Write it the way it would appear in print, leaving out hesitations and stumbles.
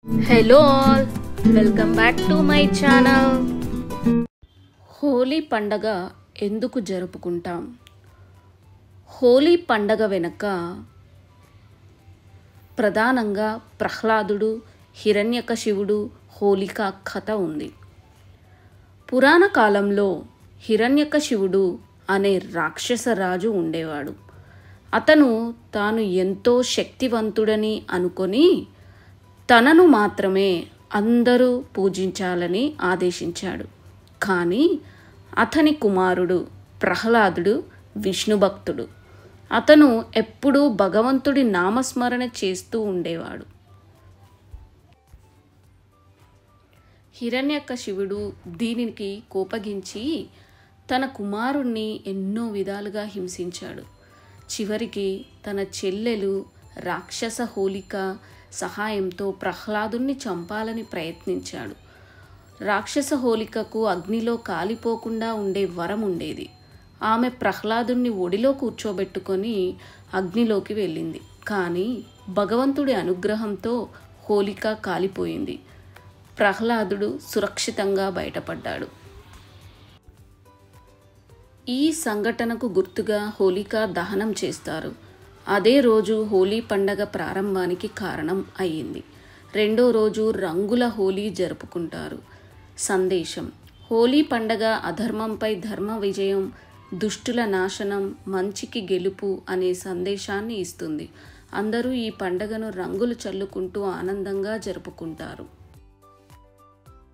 Hello all, welcome back to my channel. Holi పండగ ఎందుకు జరుపుకుంటాం? హోలీ పండగ వెనుక ప్రధానంగా ప్రహ్లాదుడు, హిరణ్యకశివుడు, హోలిక కథ ఉంది. పురాణ కాలంలో హిరణ్యకశివుడు అనే రాక్షస రాజు ఉండేవాడు. అతను తాను ఎంతో శక్తివంతుడని అనుకొని తనను మాత్రమే అందరూ పూజించాలని ఆదేశించాడు. కానీ అతని కుమారుడు ప్రహ్లాదుడు విష్ణు భక్తుడు. అతను ఎప్పుడూ భగవంతుడి నామస్మరణ చేస్తూ ఉండేవాడు. హిరణ్యకశివుడు దీనికి కోపగించి తన కుమారుణ్ణి ఎన్నో విధాలుగా హింసించాడు. చివరికి తన చెల్లెలు రాక్షస హోలిక సహాయంతో ప్రహ్లాదుని చంపాలని ప్రయత్నించాడు. రాక్షస హోలికకు అగ్నిలో కాలిపోకుండా ఉండే వరం ఉండేది. ఆమె ప్రహ్లాదుని ఒడిలో కూర్చోబెట్టుకొని అగ్నిలోకి వెళ్ళింది. కానీ భగవంతుడి అనుగ్రహంతో హోలిక కాలిపోయింది. ప్రహ్లాదుడు సురక్షితంగా బయటపడ్డాడు. ఈ సంఘటనకు గుర్తుగా హోలిక దహనం చేస్తారు. అదే రోజు హోలీ పండగ ప్రారంభానికి కారణం అయ్యింది. రెండో రోజు రంగుల హోలీ జరుపుకుంటారు. సందేశం: హోలీ పండగ అధర్మంపై ధర్మ విజయం, దుష్టుల నాశనం, మంచికి గెలుపు అనే సందేశాన్ని ఇస్తుంది. అందరూ ఈ పండగను రంగులు చల్లుకుంటూ ఆనందంగా జరుపుకుంటారు.